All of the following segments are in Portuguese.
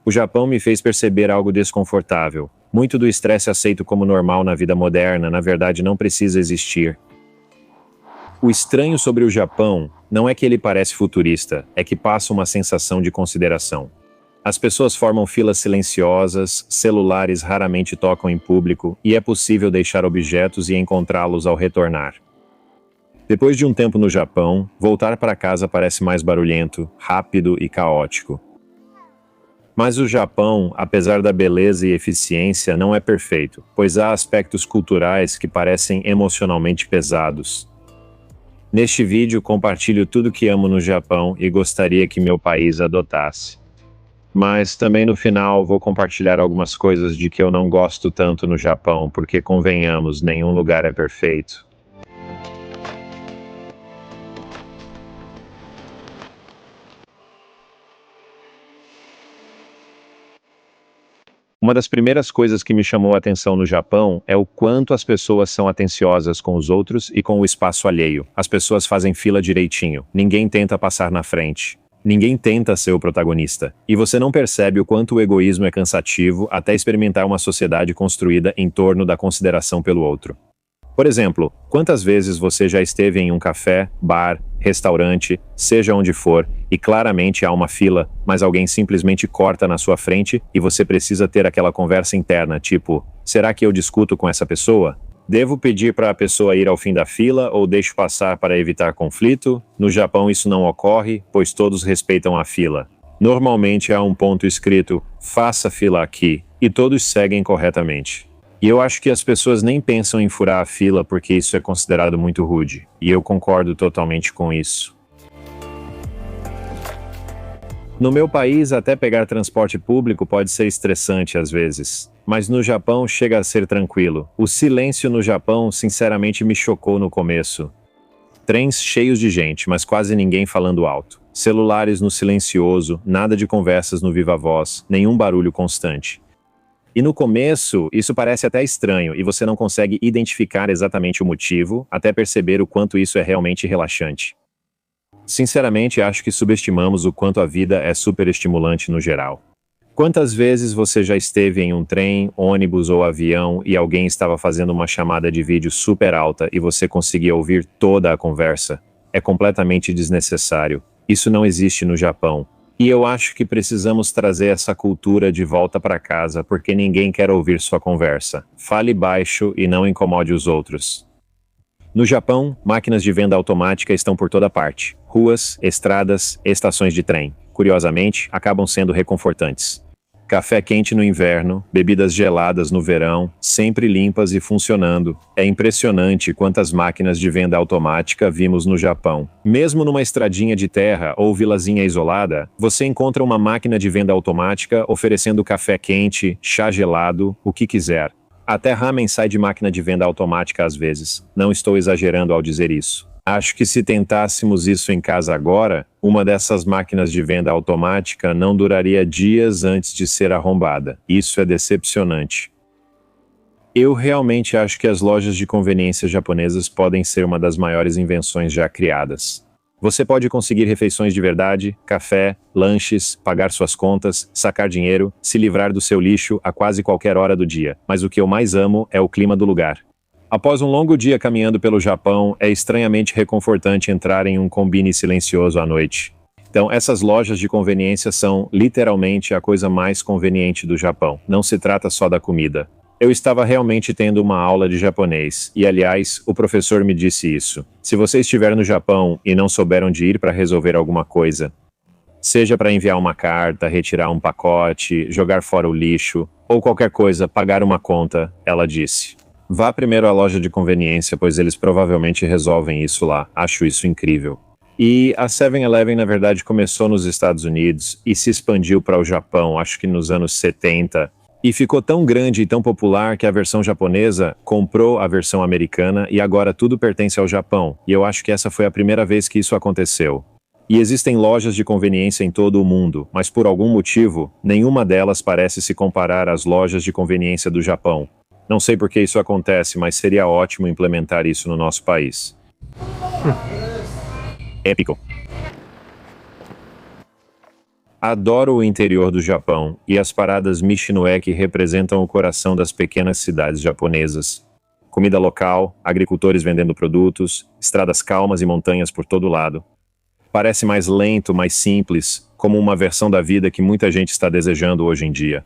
O Japão me fez perceber algo desconfortável. Muito do estresse aceito como normal na vida moderna, na verdade, não precisa existir. O estranho sobre o Japão não é que ele parece futurista, é que passa uma sensação de consideração. As pessoas formam filas silenciosas, celulares raramente tocam em público e é possível deixar objetos e encontrá-los ao retornar. Depois de um tempo no Japão, voltar para casa parece mais barulhento, rápido e caótico. Mas o Japão, apesar da beleza e eficiência, não é perfeito, pois há aspectos culturais que parecem emocionalmente pesados. Neste vídeo compartilho tudo que amo no Japão e gostaria que meu país adotasse. Mas também no final vou compartilhar algumas coisas de que eu não gosto tanto no Japão, porque convenhamos, nenhum lugar é perfeito. Uma das primeiras coisas que me chamou a atenção no Japão é o quanto as pessoas são atenciosas com os outros e com o espaço alheio. As pessoas fazem fila direitinho, ninguém tenta passar na frente. Ninguém tenta ser o protagonista. E você não percebe o quanto o egoísmo é cansativo até experimentar uma sociedade construída em torno da consideração pelo outro. Por exemplo, quantas vezes você já esteve em um café, bar, restaurante, seja onde for, e claramente há uma fila, mas alguém simplesmente corta na sua frente e você precisa ter aquela conversa interna, tipo, será que eu discuto com essa pessoa? Devo pedir para a pessoa ir ao fim da fila ou deixo passar para evitar conflito? No Japão isso não ocorre, pois todos respeitam a fila. Normalmente há um ponto escrito, faça fila aqui, e todos seguem corretamente. E eu acho que as pessoas nem pensam em furar a fila porque isso é considerado muito rude. E eu concordo totalmente com isso. No meu país, até pegar transporte público pode ser estressante às vezes. Mas no Japão chega a ser tranquilo. O silêncio no Japão, sinceramente, me chocou no começo. Trens cheios de gente, mas quase ninguém falando alto. Celulares no silencioso, nada de conversas no viva voz, nenhum barulho constante. E no começo, isso parece até estranho e você não consegue identificar exatamente o motivo, até perceber o quanto isso é realmente relaxante. Sinceramente, acho que subestimamos o quanto a vida é super estimulante no geral. Quantas vezes você já esteve em um trem, ônibus ou avião e alguém estava fazendo uma chamada de vídeo super alta e você conseguia ouvir toda a conversa? É completamente desnecessário. Isso não existe no Japão. E eu acho que precisamos trazer essa cultura de volta para casa porque ninguém quer ouvir sua conversa. Fale baixo e não incomode os outros. No Japão, máquinas de venda automática estão por toda parte. Ruas, estradas, estações de trem. Curiosamente, acabam sendo reconfortantes. Café quente no inverno, bebidas geladas no verão, sempre limpas e funcionando. É impressionante quantas máquinas de venda automática vimos no Japão. Mesmo numa estradinha de terra ou vilazinha isolada, você encontra uma máquina de venda automática oferecendo café quente, chá gelado, o que quiser. Até ramen sai de máquina de venda automática às vezes. Não estou exagerando ao dizer isso. Acho que se tentássemos isso em casa agora, uma dessas máquinas de venda automática não duraria dias antes de ser arrombada. Isso é decepcionante. Eu realmente acho que as lojas de conveniência japonesas podem ser uma das maiores invenções já criadas. Você pode conseguir refeições de verdade, café, lanches, pagar suas contas, sacar dinheiro, se livrar do seu lixo a quase qualquer hora do dia. Mas o que eu mais amo é o clima do lugar. Após um longo dia caminhando pelo Japão, é estranhamente reconfortante entrar em um combine silencioso à noite. Então, essas lojas de conveniência são, literalmente, a coisa mais conveniente do Japão. Não se trata só da comida. Eu estava realmente tendo uma aula de japonês, e aliás, o professor me disse isso. Se você estiver no Japão e não souber onde ir para resolver alguma coisa, seja para enviar uma carta, retirar um pacote, jogar fora o lixo, ou qualquer coisa, pagar uma conta, ela disse. Vá primeiro à loja de conveniência, pois eles provavelmente resolvem isso lá. Acho isso incrível. E a 7-Eleven, na verdade, começou nos Estados Unidos e se expandiu para o Japão, acho que nos anos 70. E ficou tão grande e tão popular que a versão japonesa comprou a versão americana e agora tudo pertence ao Japão. E eu acho que essa foi a primeira vez que isso aconteceu. E existem lojas de conveniência em todo o mundo, mas por algum motivo, nenhuma delas parece se comparar às lojas de conveniência do Japão. Não sei por que isso acontece, mas seria ótimo implementar isso no nosso país. Épico. Adoro o interior do Japão e as paradas Michinoe que representam o coração das pequenas cidades japonesas. Comida local, agricultores vendendo produtos, estradas calmas e montanhas por todo lado. Parece mais lento, mais simples, como uma versão da vida que muita gente está desejando hoje em dia.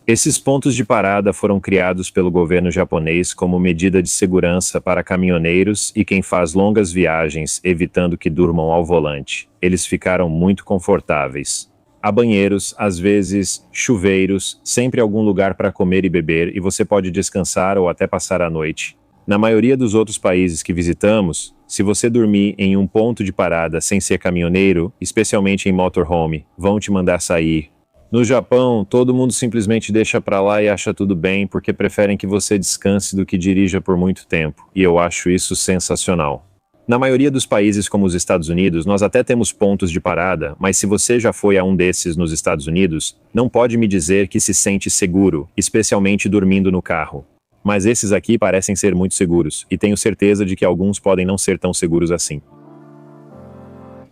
Esses pontos de parada foram criados pelo governo japonês como medida de segurança para caminhoneiros e quem faz longas viagens, evitando que durmam ao volante. Eles ficaram muito confortáveis. Há banheiros, às vezes chuveiros, sempre algum lugar para comer e beber e você pode descansar ou até passar a noite. Na maioria dos outros países que visitamos, se você dormir em um ponto de parada sem ser caminhoneiro, especialmente em motorhome, vão te mandar sair. No Japão, todo mundo simplesmente deixa pra lá e acha tudo bem porque preferem que você descanse do que dirija por muito tempo, e eu acho isso sensacional. Na maioria dos países como os Estados Unidos, nós até temos pontos de parada, mas se você já foi a um desses nos Estados Unidos, não pode me dizer que se sente seguro, especialmente dormindo no carro. Mas esses aqui parecem ser muito seguros, e tenho certeza de que alguns podem não ser tão seguros assim.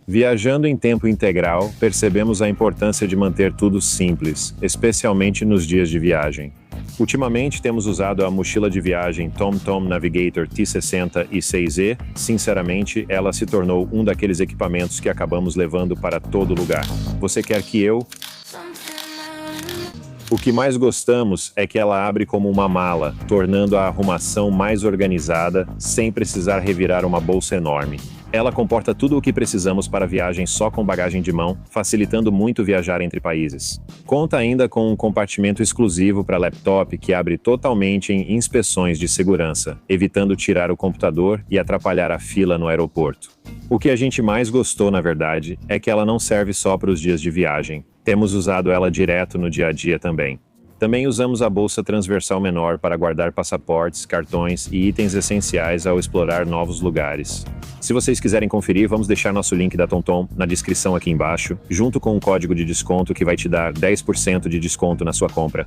Viajando em tempo integral, percebemos a importância de manter tudo simples, especialmente nos dias de viagem. Ultimamente temos usado a mochila de viagem TomTom Navigator T60 e 6E. Sinceramente, ela se tornou um daqueles equipamentos que acabamos levando para todo lugar. Você quer que eu... O que mais gostamos é que ela abre como uma mala, tornando a arrumação mais organizada, sem precisar revirar uma bolsa enorme. Ela comporta tudo o que precisamos para viagem só com bagagem de mão, facilitando muito viajar entre países. Conta ainda com um compartimento exclusivo para laptop que abre totalmente em inspeções de segurança, evitando tirar o computador e atrapalhar a fila no aeroporto. O que a gente mais gostou, na verdade, é que ela não serve só para os dias de viagem. Temos usado ela direto no dia a dia também. Também usamos a bolsa transversal menor para guardar passaportes, cartões e itens essenciais ao explorar novos lugares. Se vocês quiserem conferir, vamos deixar nosso link da TomTom na descrição aqui embaixo, junto com um código de desconto que vai te dar 10% de desconto na sua compra.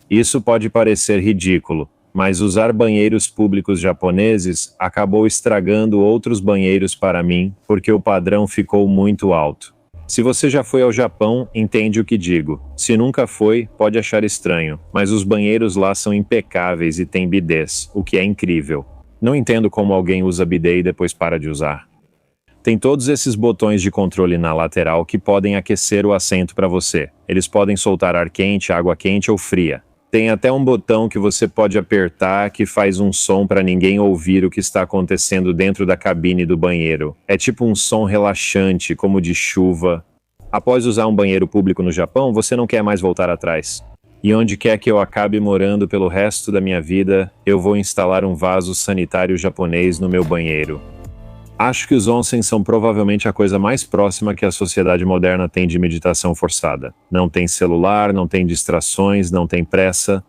Isso pode parecer ridículo, mas usar banheiros públicos japoneses acabou estragando outros banheiros para mim, porque o padrão ficou muito alto. Se você já foi ao Japão, entende o que digo. Se nunca foi, pode achar estranho, mas os banheiros lá são impecáveis e têm bidês, o que é incrível. Não entendo como alguém usa bidê e depois para de usar. Tem todos esses botões de controle na lateral que podem aquecer o assento para você. Eles podem soltar ar quente, água quente ou fria. Tem até um botão que você pode apertar que faz um som para ninguém ouvir o que está acontecendo dentro da cabine do banheiro. É tipo um som relaxante, como de chuva. Após usar um banheiro público no Japão, você não quer mais voltar atrás. E onde quer que eu acabe morando pelo resto da minha vida, eu vou instalar um vaso sanitário japonês no meu banheiro. Acho que os onsen são provavelmente a coisa mais próxima que a sociedade moderna tem de meditação forçada. Não tem celular, não tem distrações, não tem pressa.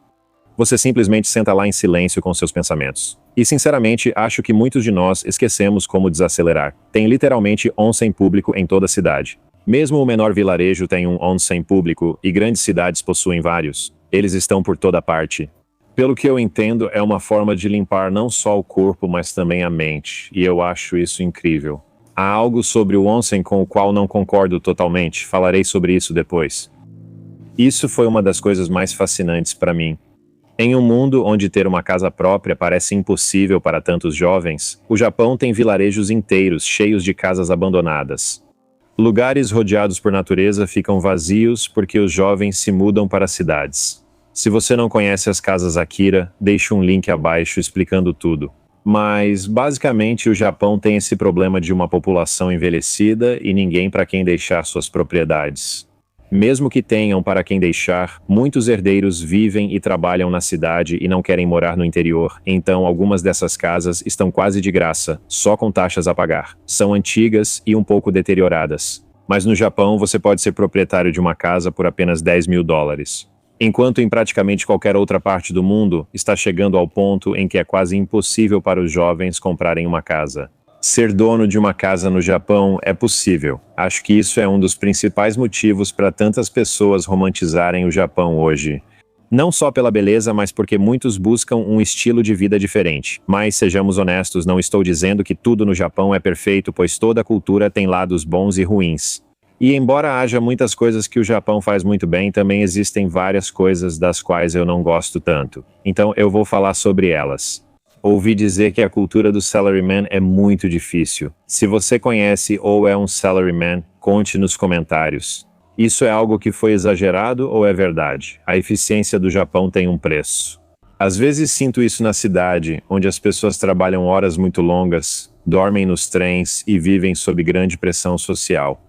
Você simplesmente senta lá em silêncio com seus pensamentos. E sinceramente, acho que muitos de nós esquecemos como desacelerar. Tem literalmente onsen público em toda a cidade. Mesmo o menor vilarejo tem um onsen público e grandes cidades possuem vários. Eles estão por toda parte. Pelo que eu entendo, é uma forma de limpar não só o corpo, mas também a mente, e eu acho isso incrível. Há algo sobre o onsen com o qual não concordo totalmente, falarei sobre isso depois. Isso foi uma das coisas mais fascinantes para mim. Em um mundo onde ter uma casa própria parece impossível para tantos jovens, o Japão tem vilarejos inteiros cheios de casas abandonadas. Lugares rodeados por natureza ficam vazios porque os jovens se mudam para cidades. Se você não conhece as casas Akira, deixo um link abaixo explicando tudo. Mas, basicamente, o Japão tem esse problema de uma população envelhecida e ninguém para quem deixar suas propriedades. Mesmo que tenham para quem deixar, muitos herdeiros vivem e trabalham na cidade e não querem morar no interior, então algumas dessas casas estão quase de graça, só com taxas a pagar. São antigas e um pouco deterioradas. Mas no Japão você pode ser proprietário de uma casa por apenas $10.000. Enquanto em praticamente qualquer outra parte do mundo, está chegando ao ponto em que é quase impossível para os jovens comprarem uma casa. Ser dono de uma casa no Japão é possível. Acho que isso é um dos principais motivos para tantas pessoas romantizarem o Japão hoje. Não só pela beleza, mas porque muitos buscam um estilo de vida diferente. Mas, sejamos honestos, não estou dizendo que tudo no Japão é perfeito, pois toda cultura tem lados bons e ruins. E embora haja muitas coisas que o Japão faz muito bem, também existem várias coisas das quais eu não gosto tanto. Então eu vou falar sobre elas. Ouvi dizer que a cultura do salaryman é muito difícil. Se você conhece ou é um salaryman, conte nos comentários. Isso é algo que foi exagerado ou é verdade? A eficiência do Japão tem um preço. Às vezes sinto isso na cidade, onde as pessoas trabalham horas muito longas, dormem nos trens e vivem sob grande pressão social.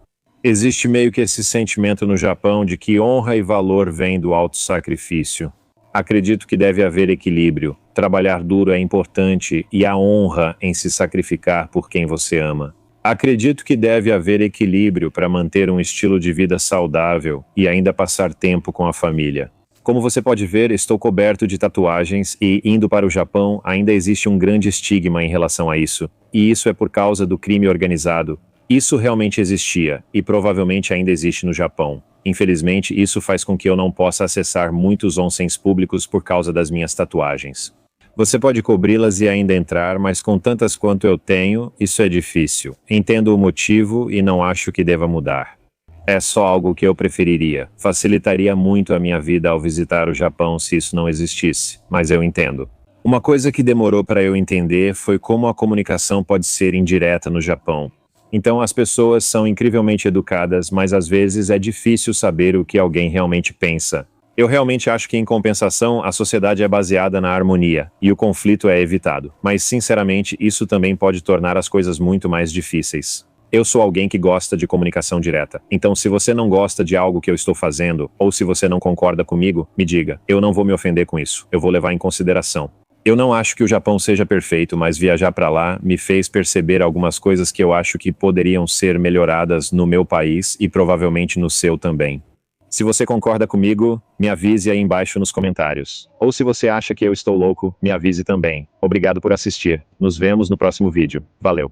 Existe meio que esse sentimento no Japão de que honra e valor vêm do autossacrifício. Acredito que deve haver equilíbrio. Trabalhar duro é importante e há honra em se sacrificar por quem você ama. Acredito que deve haver equilíbrio para manter um estilo de vida saudável e ainda passar tempo com a família. Como você pode ver, estou coberto de tatuagens e, indo para o Japão, ainda existe um grande estigma em relação a isso. E isso é por causa do crime organizado. Isso realmente existia, e provavelmente ainda existe no Japão. Infelizmente, isso faz com que eu não possa acessar muitos onsens públicos por causa das minhas tatuagens. Você pode cobri-las e ainda entrar, mas com tantas quanto eu tenho, isso é difícil. Entendo o motivo e não acho que deva mudar. É só algo que eu preferiria. Facilitaria muito a minha vida ao visitar o Japão se isso não existisse, mas eu entendo. Uma coisa que demorou para eu entender foi como a comunicação pode ser indireta no Japão. Então as pessoas são incrivelmente educadas, mas às vezes é difícil saber o que alguém realmente pensa. Eu realmente acho que, em compensação, a sociedade é baseada na harmonia, e o conflito é evitado. Mas, sinceramente, isso também pode tornar as coisas muito mais difíceis. Eu sou alguém que gosta de comunicação direta. Então, se você não gosta de algo que eu estou fazendo, ou se você não concorda comigo, me diga. Eu não vou me ofender com isso. Eu vou levar em consideração. Eu não acho que o Japão seja perfeito, mas viajar para lá me fez perceber algumas coisas que eu acho que poderiam ser melhoradas no meu país e provavelmente no seu também. Se você concorda comigo, me avise aí embaixo nos comentários. Ou se você acha que eu estou louco, me avise também. Obrigado por assistir. Nos vemos no próximo vídeo. Valeu!